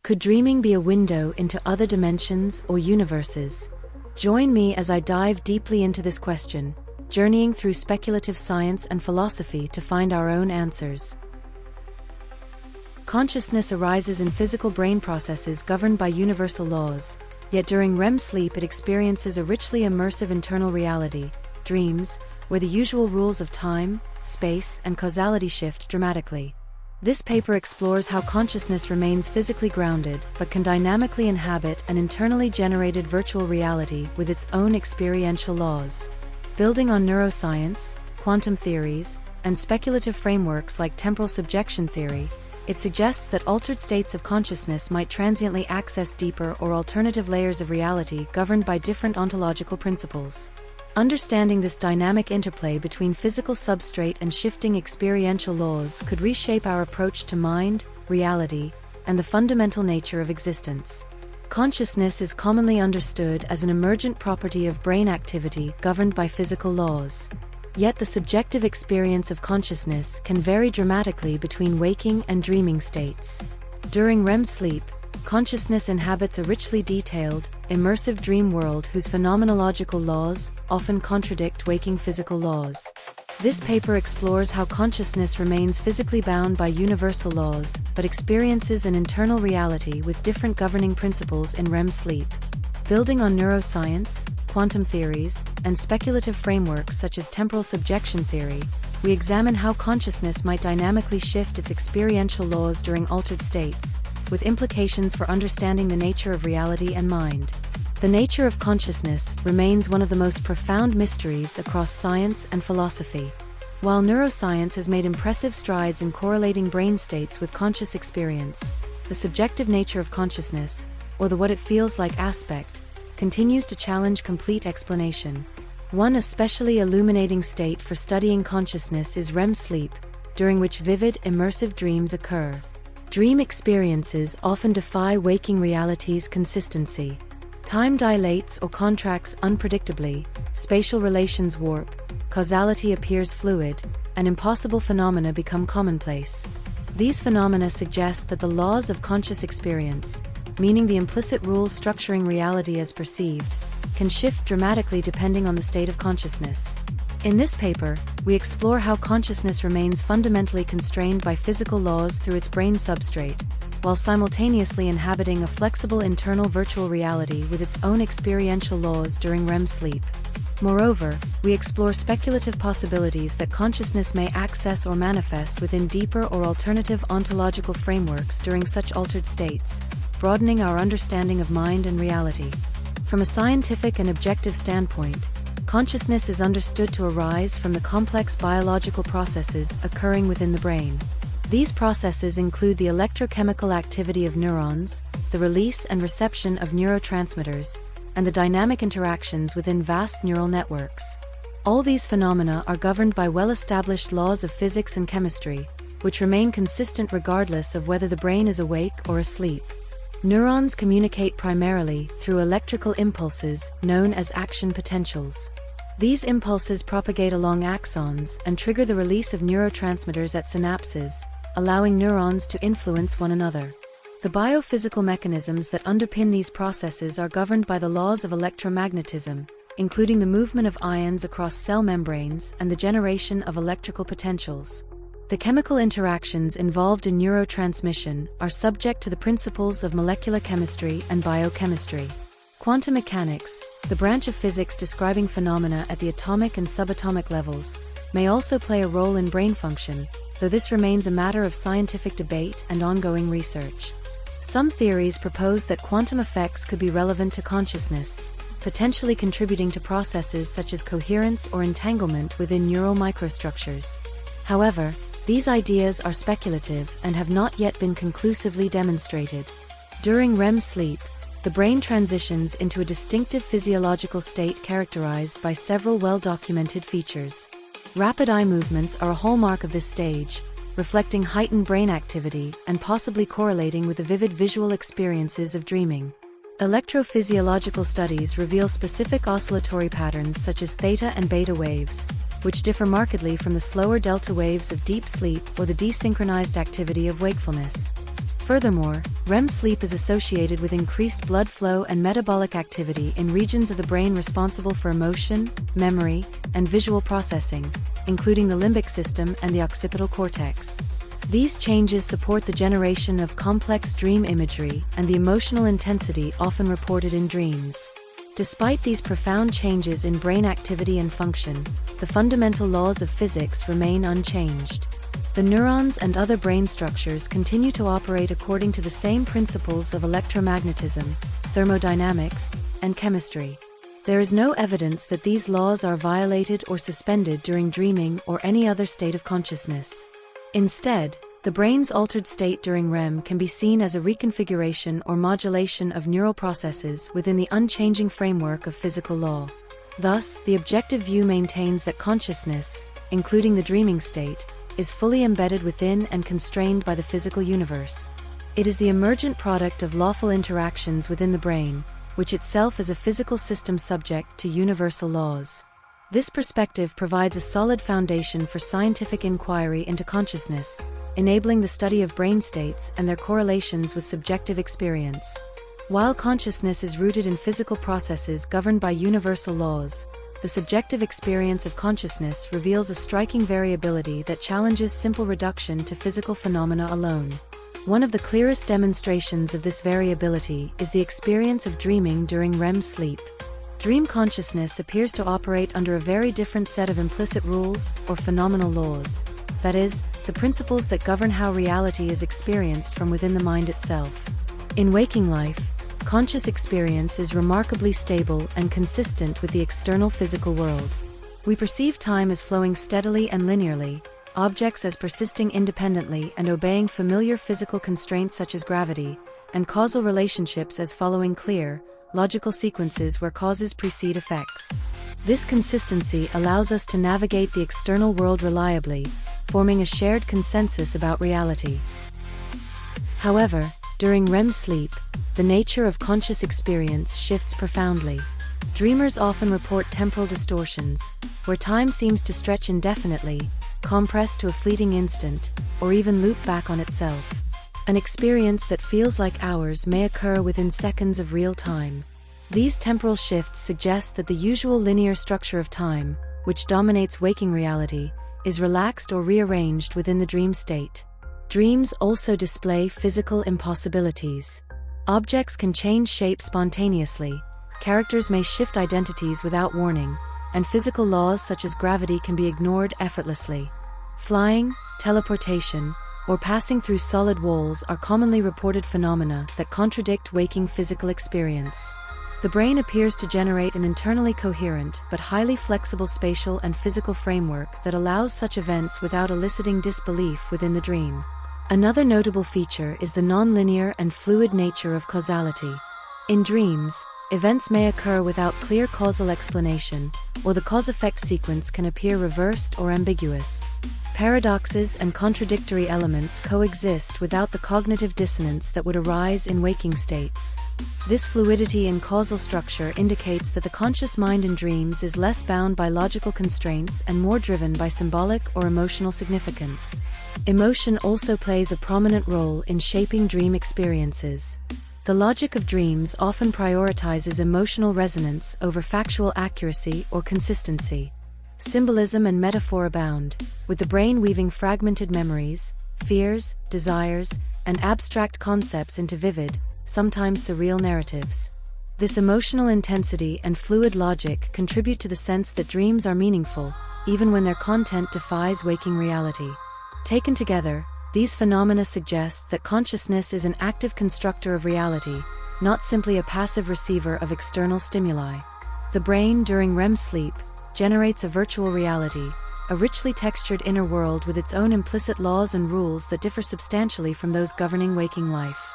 Could dreaming be a window into other dimensions or universes? Join me as I dive deeply into this question, journeying through speculative science and philosophy to find our own answers. Consciousness arises in physical brain processes governed by universal laws, yet during REM sleep it experiences a richly immersive internal reality, dreams, where the usual rules of time, space, and causality shift dramatically. This paper explores how consciousness remains physically grounded but can dynamically inhabit an internally generated virtual reality with its own experiential laws. Building on neuroscience, quantum theories, and speculative frameworks like temporal subjection theory, it suggests that altered states of consciousness might transiently access deeper or alternative layers of reality governed by different ontological principles. Understanding this dynamic interplay between physical substrate and shifting experiential laws could reshape our approach to mind, reality, and the fundamental nature of existence. Consciousness is commonly understood as an emergent property of brain activity governed by physical laws. Yet the subjective experience of consciousness can vary dramatically between waking and dreaming states. During REM sleep, consciousness inhabits a richly detailed, immersive dream world whose phenomenological laws often contradict waking physical laws. This paper explores how consciousness remains physically bound by universal laws but experiences an internal reality with different governing principles in REM sleep. Building on neuroscience, quantum theories, and speculative frameworks such as temporal subjection theory, we examine how consciousness might dynamically shift its experiential laws during altered states, with implications for understanding the nature of reality and mind. The nature of consciousness remains one of the most profound mysteries across science and philosophy. While neuroscience has made impressive strides in correlating brain states with conscious experience, the subjective nature of consciousness, or the what it feels like aspect, continues to challenge complete explanation. One especially illuminating state for studying consciousness is REM sleep, during which vivid, immersive dreams occur. Dream experiences often defy waking reality's consistency. Time dilates or contracts unpredictably, spatial relations warp, causality appears fluid, and impossible phenomena become commonplace. These phenomena suggest that the laws of conscious experience, meaning the implicit rules structuring reality as perceived, can shift dramatically depending on the state of consciousness. In this paper, we explore how consciousness remains fundamentally constrained by physical laws through its brain substrate, while simultaneously inhabiting a flexible internal virtual reality with its own experiential laws during REM sleep. Moreover, we explore speculative possibilities that consciousness may access or manifest within deeper or alternative ontological frameworks during such altered states, broadening our understanding of mind and reality. From a scientific and objective standpoint, consciousness is understood to arise from the complex biological processes occurring within the brain. These processes include the electrochemical activity of neurons, the release and reception of neurotransmitters, and the dynamic interactions within vast neural networks. All these phenomena are governed by well-established laws of physics and chemistry, which remain consistent regardless of whether the brain is awake or asleep. Neurons communicate primarily through electrical impulses known as action potentials. These impulses propagate along axons and trigger the release of neurotransmitters at synapses, allowing neurons to influence one another. The biophysical mechanisms that underpin these processes are governed by the laws of electromagnetism, including the movement of ions across cell membranes and the generation of electrical potentials. The chemical interactions involved in neurotransmission are subject to the principles of molecular chemistry and biochemistry. Quantum mechanics, the branch of physics describing phenomena at the atomic and subatomic levels, may also play a role in brain function, though this remains a matter of scientific debate and ongoing research. Some theories propose that quantum effects could be relevant to consciousness, potentially contributing to processes such as coherence or entanglement within neural microstructures. However, these ideas are speculative and have not yet been conclusively demonstrated. During REM sleep, the brain transitions into a distinctive physiological state characterized by several well-documented features. Rapid eye movements are a hallmark of this stage, reflecting heightened brain activity and possibly correlating with the vivid visual experiences of dreaming. Electrophysiological studies reveal specific oscillatory patterns such as theta and beta waves, which differ markedly from the slower delta waves of deep sleep or the desynchronized activity of wakefulness. Furthermore, REM sleep is associated with increased blood flow and metabolic activity in regions of the brain responsible for emotion, memory, and visual processing, including the limbic system and the occipital cortex. These changes support the generation of complex dream imagery and the emotional intensity often reported in dreams. Despite these profound changes in brain activity and function, the fundamental laws of physics remain unchanged. The neurons and other brain structures continue to operate according to the same principles of electromagnetism, thermodynamics, and chemistry. There is no evidence that these laws are violated or suspended during dreaming or any other state of consciousness. Instead, the brain's altered state during REM can be seen as a reconfiguration or modulation of neural processes within the unchanging framework of physical law. Thus, the objective view maintains that consciousness, including the dreaming state, is fully embedded within and constrained by the physical universe. It is the emergent product of lawful interactions within the brain, which itself is a physical system subject to universal laws. This perspective provides a solid foundation for scientific inquiry into consciousness, enabling the study of brain states and their correlations with subjective experience. While consciousness is rooted in physical processes governed by universal laws, the subjective experience of consciousness reveals a striking variability that challenges simple reduction to physical phenomena alone. One of the clearest demonstrations of this variability is the experience of dreaming during REM sleep. Dream consciousness appears to operate under a very different set of implicit rules or phenomenal laws, that is, the principles that govern how reality is experienced from within the mind itself. In waking life, conscious experience is remarkably stable and consistent with the external physical world. We perceive time as flowing steadily and linearly, objects as persisting independently and obeying familiar physical constraints such as gravity, and causal relationships as following clear, logical sequences where causes precede effects. This consistency allows us to navigate the external world reliably, forming a shared consensus about reality. However, during REM sleep, the nature of conscious experience shifts profoundly. Dreamers often report temporal distortions, where time seems to stretch indefinitely, compress to a fleeting instant, or even loop back on itself. An experience that feels like hours may occur within seconds of real time. These temporal shifts suggest that the usual linear structure of time, which dominates waking reality, is relaxed or rearranged within the dream state. Dreams also display physical impossibilities. Objects can change shape spontaneously, characters may shift identities without warning, and physical laws such as gravity can be ignored effortlessly. Flying, teleportation, or passing through solid walls are commonly reported phenomena that contradict waking physical experience. The brain appears to generate an internally coherent but highly flexible spatial and physical framework that allows such events without eliciting disbelief within the dream. Another notable feature is the nonlinear and fluid nature of causality. In dreams, events may occur without clear causal explanation, or the cause-effect sequence can appear reversed or ambiguous. Paradoxes and contradictory elements coexist without the cognitive dissonance that would arise in waking states. This fluidity in causal structure indicates that the conscious mind in dreams is less bound by logical constraints and more driven by symbolic or emotional significance. Emotion also plays a prominent role in shaping dream experiences. The logic of dreams often prioritizes emotional resonance over factual accuracy or consistency. Symbolism and metaphor abound, with the brain weaving fragmented memories, fears, desires, and abstract concepts into vivid, sometimes surreal narratives. This emotional intensity and fluid logic contribute to the sense that dreams are meaningful, even when their content defies waking reality. Taken together, these phenomena suggest that consciousness is an active constructor of reality, not simply a passive receiver of external stimuli. The brain, during REM sleep, generates a virtual reality, a richly textured inner world with its own implicit laws and rules that differ substantially from those governing waking life.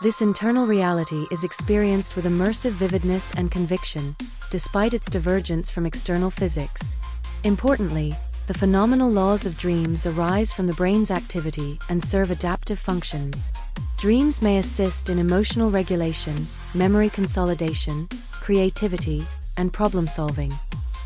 This internal reality is experienced with immersive vividness and conviction, despite its divergence from external physics. Importantly, the phenomenal laws of dreams arise from the brain's activity and serve adaptive functions. Dreams may assist in emotional regulation, memory consolidation, creativity, and problem-solving.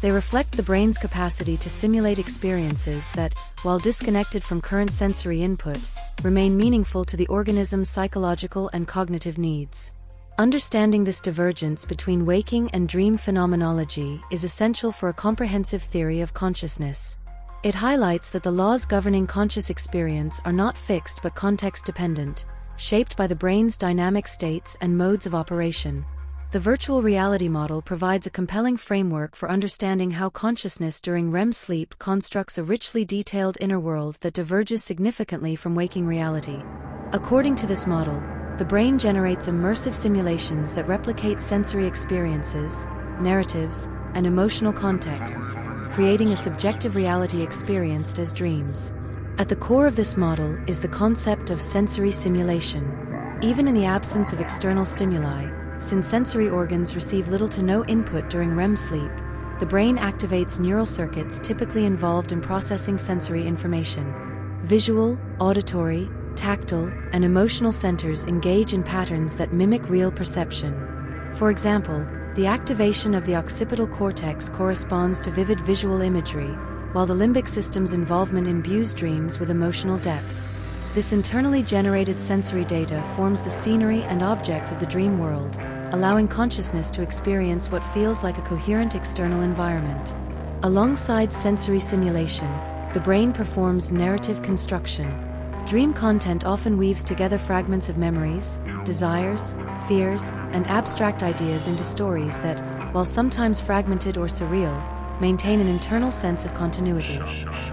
They reflect the brain's capacity to simulate experiences that, while disconnected from current sensory input, remain meaningful to the organism's psychological and cognitive needs. Understanding this divergence between waking and dream phenomenology is essential for a comprehensive theory of consciousness. It highlights that the laws governing conscious experience are not fixed but context-dependent, shaped by the brain's dynamic states and modes of operation. The virtual reality model provides a compelling framework for understanding how consciousness during REM sleep constructs a richly detailed inner world that diverges significantly from waking reality. According to this model, the brain generates immersive simulations that replicate sensory experiences, narratives, and emotional contexts, creating a subjective reality experienced as dreams. At the core of this model is the concept of sensory simulation. Even in the absence of external stimuli, since sensory organs receive little to no input during REM sleep, the brain activates neural circuits typically involved in processing sensory information. Visual, auditory, tactile, and emotional centers engage in patterns that mimic real perception. For example, the activation of the occipital cortex corresponds to vivid visual imagery, while the limbic system's involvement imbues dreams with emotional depth. This internally generated sensory data forms the scenery and objects of the dream world, allowing consciousness to experience what feels like a coherent external environment. Alongside sensory simulation, the brain performs narrative construction. Dream content often weaves together fragments of memories, desires, fears, and abstract ideas into stories that, while sometimes fragmented or surreal, maintain an internal sense of continuity.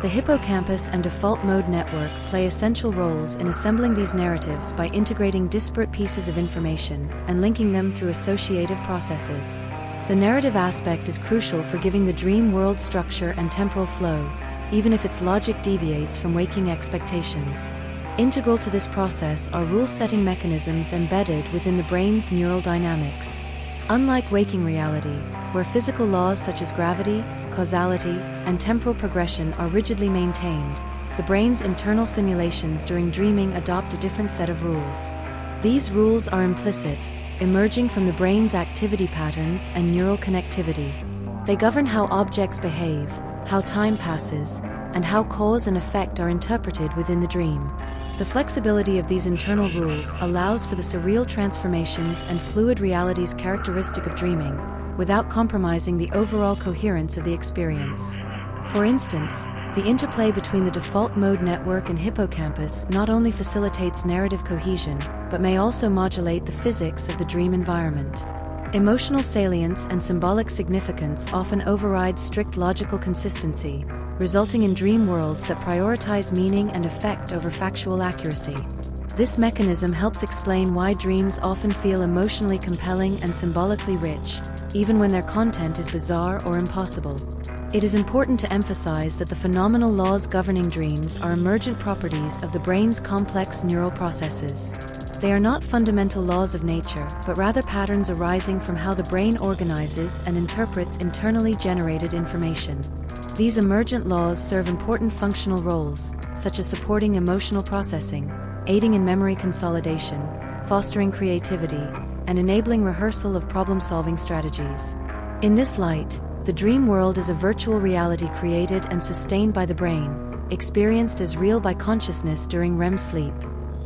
The hippocampus and default mode network play essential roles in assembling these narratives by integrating disparate pieces of information and linking them through associative processes. The narrative aspect is crucial for giving the dream world structure and temporal flow, even if its logic deviates from waking expectations. Integral to this process are rule-setting mechanisms embedded within the brain's neural dynamics. Unlike waking reality, where physical laws such as gravity, causality, and temporal progression are rigidly maintained, the brain's internal simulations during dreaming adopt a different set of rules. These rules are implicit, emerging from the brain's activity patterns and neural connectivity. They govern how objects behave, how time passes, and how cause and effect are interpreted within the dream. The flexibility of these internal rules allows for the surreal transformations and fluid realities characteristic of dreaming, without compromising the overall coherence of the experience. For instance, the interplay between the default mode network and hippocampus not only facilitates narrative cohesion, but may also modulate the physics of the dream environment. Emotional salience and symbolic significance often override strict logical consistency, resulting in dream worlds that prioritize meaning and effect over factual accuracy. This mechanism helps explain why dreams often feel emotionally compelling and symbolically rich, even when their content is bizarre or impossible. It is important to emphasize that the phenomenal laws governing dreams are emergent properties of the brain's complex neural processes. They are not fundamental laws of nature, but rather patterns arising from how the brain organizes and interprets internally generated information. These emergent laws serve important functional roles, such as supporting emotional processing, aiding in memory consolidation, fostering creativity, and enabling rehearsal of problem-solving strategies. In this light, the dream world is a virtual reality created and sustained by the brain, experienced as real by consciousness during REM sleep.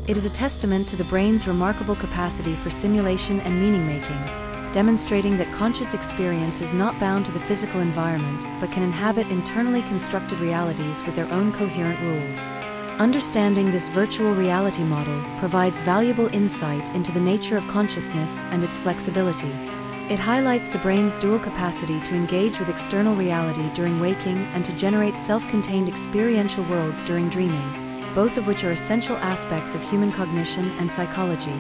It is a testament to the brain's remarkable capacity for simulation and meaning-making, demonstrating that conscious experience is not bound to the physical environment but can inhabit internally constructed realities with their own coherent rules. Understanding this virtual reality model provides valuable insight into the nature of consciousness and its flexibility. It highlights the brain's dual capacity to engage with external reality during waking and to generate self-contained experiential worlds during dreaming, both of which are essential aspects of human cognition and psychology.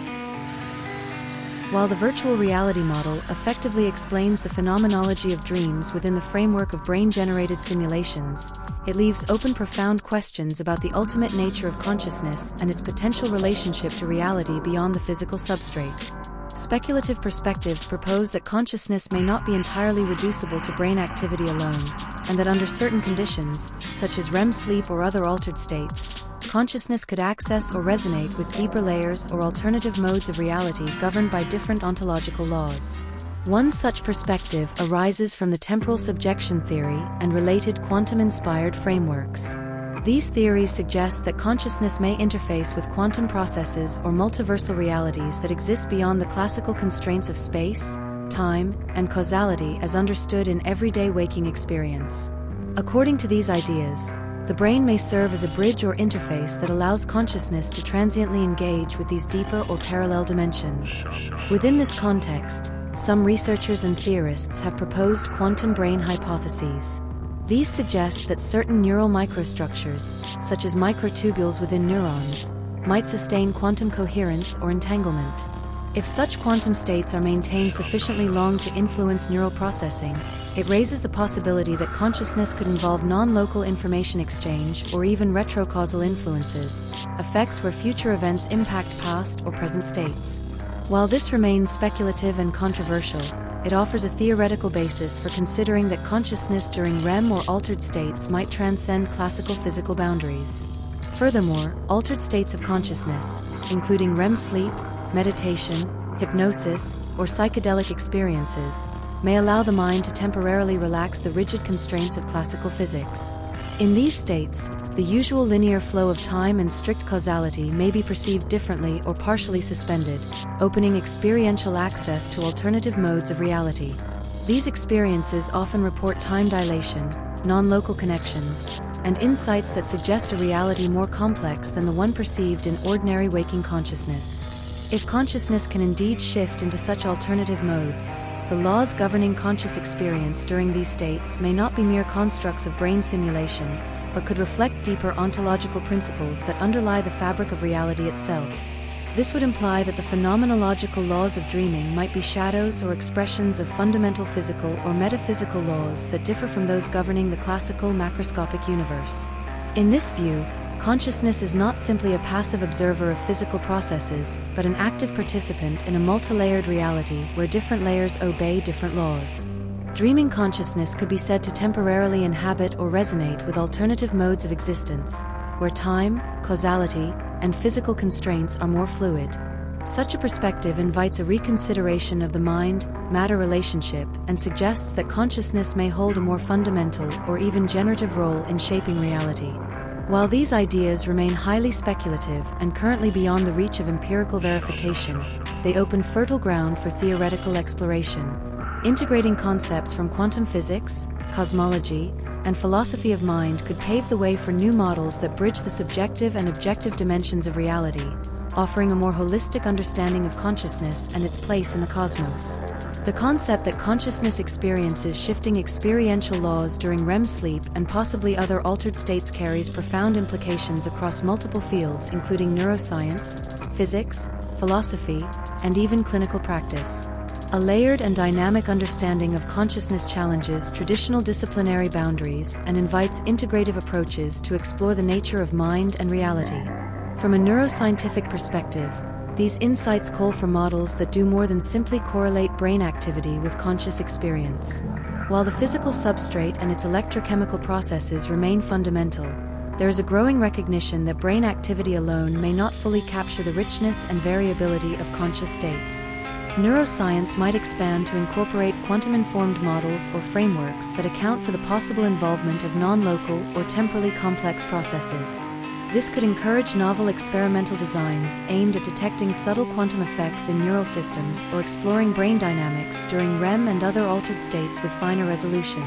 While the virtual reality model effectively explains the phenomenology of dreams within the framework of brain-generated simulations, it leaves open profound questions about the ultimate nature of consciousness and its potential relationship to reality beyond the physical substrate. Speculative perspectives propose that consciousness may not be entirely reducible to brain activity alone, and that under certain conditions, such as REM sleep or other altered states, consciousness could access or resonate with deeper layers or alternative modes of reality governed by different ontological laws. One such perspective arises from the temporal subjection theory and related quantum-inspired frameworks. These theories suggest that consciousness may interface with quantum processes or multiversal realities that exist beyond the classical constraints of space, time, and causality as understood in everyday waking experience. According to these ideas, the brain may serve as a bridge or interface that allows consciousness to transiently engage with these deeper or parallel dimensions. Within this context, some researchers and theorists have proposed quantum brain hypotheses. These suggest that certain neural microstructures, such as microtubules within neurons, might sustain quantum coherence or entanglement. If such quantum states are maintained sufficiently long to influence neural processing, it raises the possibility that consciousness could involve non-local information exchange or even retrocausal influences, effects where future events impact past or present states. While this remains speculative and controversial, it offers a theoretical basis for considering that consciousness during REM or altered states might transcend classical physical boundaries. Furthermore, altered states of consciousness, including REM sleep, meditation, hypnosis, or psychedelic experiences, may allow the mind to temporarily relax the rigid constraints of classical physics. In these states, the usual linear flow of time and strict causality may be perceived differently or partially suspended, opening experiential access to alternative modes of reality. These experiences often report time dilation, non-local connections, and insights that suggest a reality more complex than the one perceived in ordinary waking consciousness. If consciousness can indeed shift into such alternative modes, the laws governing conscious experience during these states may not be mere constructs of brain simulation, but could reflect deeper ontological principles that underlie the fabric of reality itself. This would imply that the phenomenological laws of dreaming might be shadows or expressions of fundamental physical or metaphysical laws that differ from those governing the classical macroscopic universe. In this view, consciousness is not simply a passive observer of physical processes, but an active participant in a multi-layered reality where different layers obey different laws. Dreaming consciousness could be said to temporarily inhabit or resonate with alternative modes of existence, where time, causality, and physical constraints are more fluid. Such a perspective invites a reconsideration of the mind-matter relationship and suggests that consciousness may hold a more fundamental or even generative role in shaping reality. While these ideas remain highly speculative and currently beyond the reach of empirical verification, they open fertile ground for theoretical exploration. Integrating concepts from quantum physics, cosmology, and philosophy of mind could pave the way for new models that bridge the subjective and objective dimensions of reality, offering a more holistic understanding of consciousness and its place in the cosmos. The concept that consciousness experiences shifting experiential laws during REM sleep and possibly other altered states carries profound implications across multiple fields including neuroscience, physics, philosophy, and even clinical practice. A layered and dynamic understanding of consciousness challenges traditional disciplinary boundaries and invites integrative approaches to explore the nature of mind and reality. From a neuroscientific perspective, these insights call for models that do more than simply correlate brain activity with conscious experience. While the physical substrate and its electrochemical processes remain fundamental, there is a growing recognition that brain activity alone may not fully capture the richness and variability of conscious states. Neuroscience might expand to incorporate quantum-informed models or frameworks that account for the possible involvement of non-local or temporally complex processes. This could encourage novel experimental designs aimed at detecting subtle quantum effects in neural systems or exploring brain dynamics during REM and other altered states with finer resolution.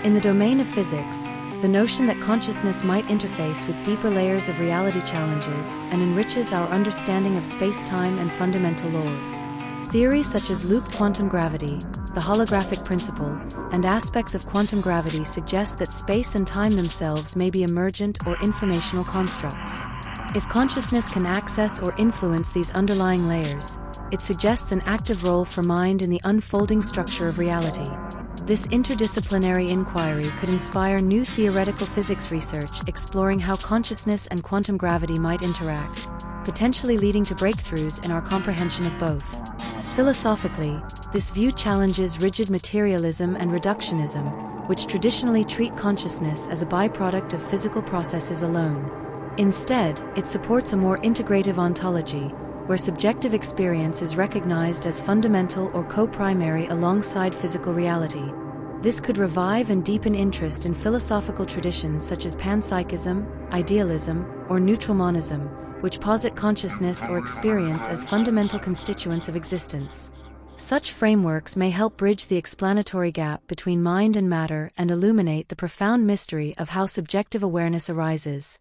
In the domain of physics, the notion that consciousness might interface with deeper layers of reality challenges and enriches our understanding of space-time and fundamental laws. Theories such as loop quantum gravity, the holographic principle, and aspects of quantum gravity suggest that space and time themselves may be emergent or informational constructs. If consciousness can access or influence these underlying layers, it suggests an active role for mind in the unfolding structure of reality. This interdisciplinary inquiry could inspire new theoretical physics research exploring how consciousness and quantum gravity might interact, potentially leading to breakthroughs in our comprehension of both. Philosophically, this view challenges rigid materialism and reductionism, which traditionally treat consciousness as a byproduct of physical processes alone. Instead, it supports a more integrative ontology, where subjective experience is recognized as fundamental or co-primary alongside physical reality. This could revive and deepen interest in philosophical traditions such as panpsychism, idealism, or neutral monism, which posit consciousness or experience as fundamental constituents of existence. Such frameworks may help bridge the explanatory gap between mind and matter and illuminate the profound mystery of how subjective awareness arises.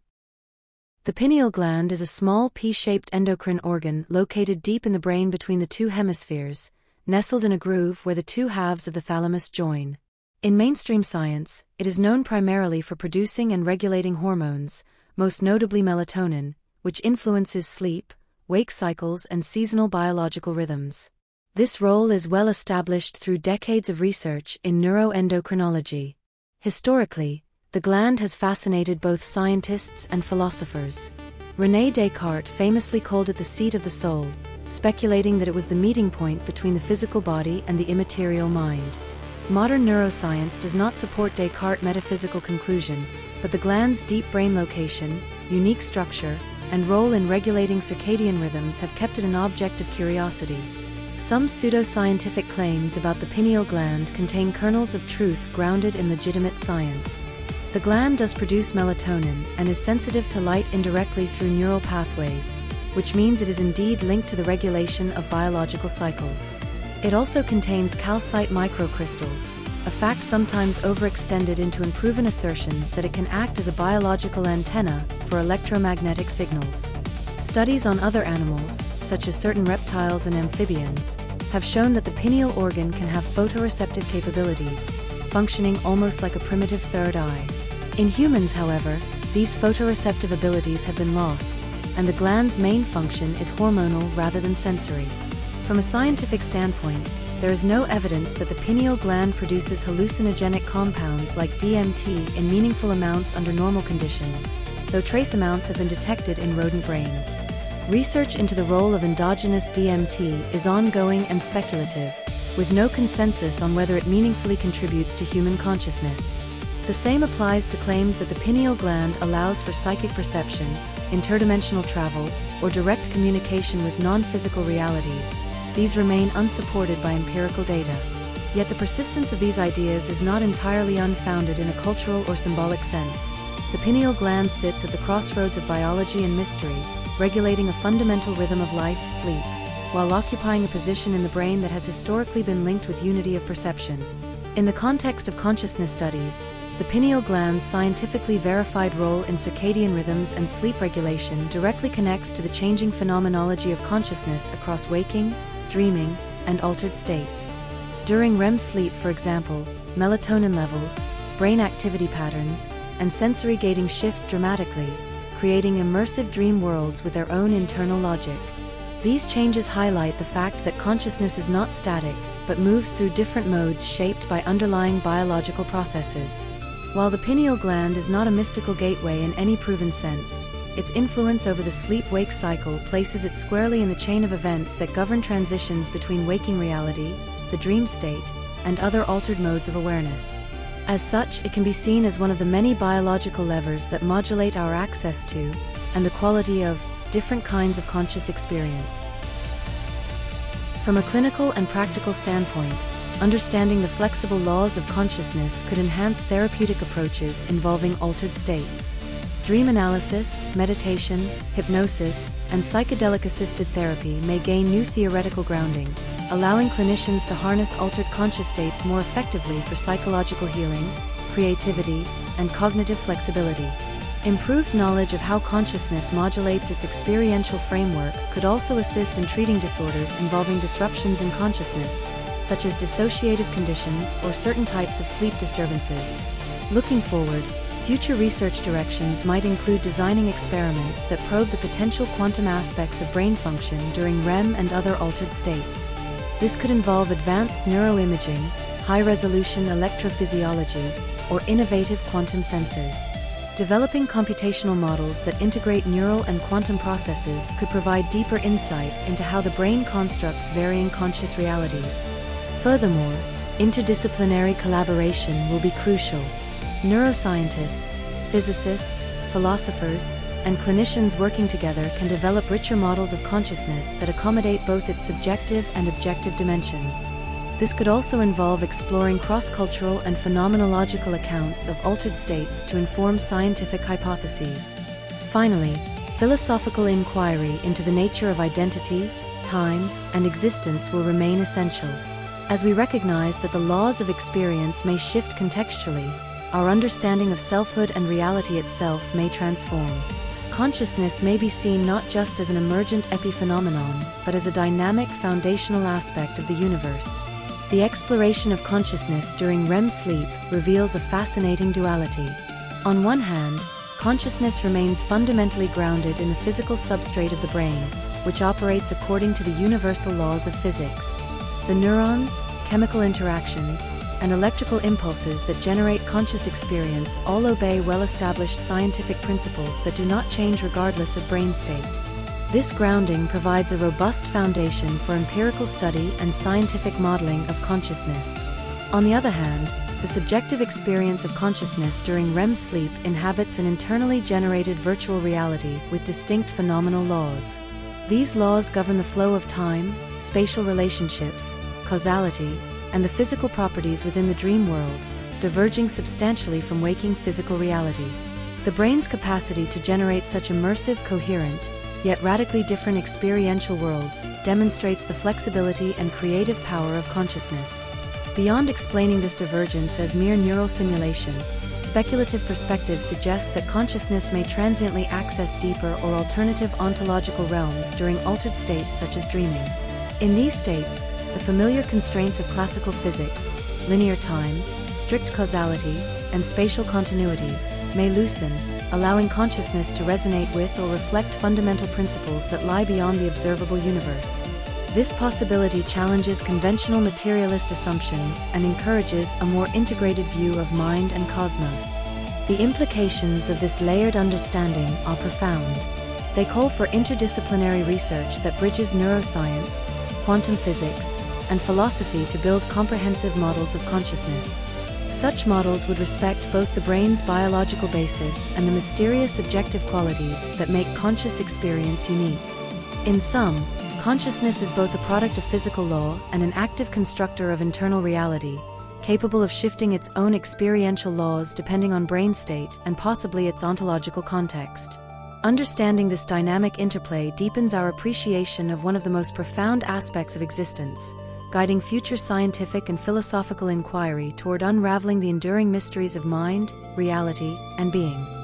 The pineal gland is a small pea-shaped endocrine organ located deep in the brain between the two hemispheres, nestled in a groove where the two halves of the thalamus join. In mainstream science, it is known primarily for producing and regulating hormones, most notably melatonin, which influences sleep, wake cycles, and seasonal biological rhythms. This role is well established through decades of research in neuroendocrinology. Historically, the gland has fascinated both scientists and philosophers. René Descartes famously called it the seat of the soul, speculating that it was the meeting point between the physical body and the immaterial mind. Modern neuroscience does not support Descartes' metaphysical conclusion, but the gland's deep brain location, unique structure, and role in regulating circadian rhythms have kept it an object of curiosity. Some pseudoscientific claims about the pineal gland contain kernels of truth grounded in legitimate science. The gland does produce melatonin and is sensitive to light indirectly through neural pathways, which means it is indeed linked to the regulation of biological cycles. It also contains calcite microcrystals, a fact sometimes overextended into unproven assertions that it can act as a biological antenna for electromagnetic signals. Studies on other animals, such as certain reptiles and amphibians, have shown that the pineal organ can have photoreceptive capabilities, functioning almost like a primitive third eye. In humans, however, these photoreceptive abilities have been lost, and the gland's main function is hormonal rather than sensory. From a scientific standpoint, there is no evidence that the pineal gland produces hallucinogenic compounds like DMT in meaningful amounts under normal conditions, though trace amounts have been detected in rodent brains. Research into the role of endogenous DMT is ongoing and speculative, with no consensus on whether it meaningfully contributes to human consciousness. The same applies to claims that the pineal gland allows for psychic perception, interdimensional travel, or direct communication with non-physical realities. These remain unsupported by empirical data. Yet the persistence of these ideas is not entirely unfounded in a cultural or symbolic sense. The pineal gland sits at the crossroads of biology and mystery, regulating a fundamental rhythm of life, sleep, while occupying a position in the brain that has historically been linked with unity of perception. In the context of consciousness studies, the pineal gland's scientifically verified role in circadian rhythms and sleep regulation directly connects to the changing phenomenology of consciousness across waking, dreaming, and altered states. During REM sleep, for example, melatonin levels, brain activity patterns, and sensory gating shift dramatically, creating immersive dream worlds with their own internal logic. These changes highlight the fact that consciousness is not static, but moves through different modes shaped by underlying biological processes. While the pineal gland is not a mystical gateway in any proven sense, its influence over the sleep-wake cycle places it squarely in the chain of events that govern transitions between waking reality, the dream state, and other altered modes of awareness. As such, it can be seen as one of the many biological levers that modulate our access to, and the quality of, different kinds of conscious experience. From a clinical and practical standpoint, understanding the flexible laws of consciousness could enhance therapeutic approaches involving altered states. Dream analysis, meditation, hypnosis, and psychedelic-assisted therapy may gain new theoretical grounding, allowing clinicians to harness altered conscious states more effectively for psychological healing, creativity, and cognitive flexibility. Improved knowledge of how consciousness modulates its experiential framework could also assist in treating disorders involving disruptions in consciousness, such as dissociative conditions or certain types of sleep disturbances. Looking forward, future research directions might include designing experiments that probe the potential quantum aspects of brain function during REM and other altered states. This could involve advanced neuroimaging, high-resolution electrophysiology, or innovative quantum sensors. Developing computational models that integrate neural and quantum processes could provide deeper insight into how the brain constructs varying conscious realities. Furthermore, interdisciplinary collaboration will be crucial. Neuroscientists, physicists, philosophers, and clinicians working together can develop richer models of consciousness that accommodate both its subjective and objective dimensions. This could also involve exploring cross-cultural and phenomenological accounts of altered states to inform scientific hypotheses. Finally, philosophical inquiry into the nature of identity, time, and existence will remain essential. As we recognize that the laws of experience may shift contextually, our understanding of selfhood and reality itself may transform. Consciousness may be seen not just as an emergent epiphenomenon, but as a dynamic foundational aspect of the universe. The exploration of consciousness during REM sleep reveals a fascinating duality. On one hand, consciousness remains fundamentally grounded in the physical substrate of the brain, which operates according to the universal laws of physics. The neurons, chemical interactions, and electrical impulses that generate conscious experience all obey well-established scientific principles that do not change regardless of brain state. This grounding provides a robust foundation for empirical study and scientific modeling of consciousness. On the other hand, the subjective experience of consciousness during REM sleep inhabits an internally generated virtual reality with distinct phenomenal laws. These laws govern the flow of time, spatial relationships, causality, and the physical properties within the dream world, diverging substantially from waking physical reality. The brain's capacity to generate such immersive, coherent, yet radically different experiential worlds demonstrates the flexibility and creative power of consciousness. Beyond explaining this divergence as mere neural simulation, speculative perspectives suggest that consciousness may transiently access deeper or alternative ontological realms during altered states such as dreaming. In these states, the familiar constraints of classical physics, linear time, strict causality, and spatial continuity, may loosen, allowing consciousness to resonate with or reflect fundamental principles that lie beyond the observable universe. This possibility challenges conventional materialist assumptions and encourages a more integrated view of mind and cosmos. The implications of this layered understanding are profound. They call for interdisciplinary research that bridges neuroscience, quantum physics, and philosophy to build comprehensive models of consciousness. Such models would respect both the brain's biological basis and the mysterious objective qualities that make conscious experience unique. In sum, consciousness is both a product of physical law and an active constructor of internal reality, capable of shifting its own experiential laws depending on brain state and possibly its ontological context. Understanding this dynamic interplay deepens our appreciation of one of the most profound aspects of existence, guiding future scientific and philosophical inquiry toward unraveling the enduring mysteries of mind, reality, and being.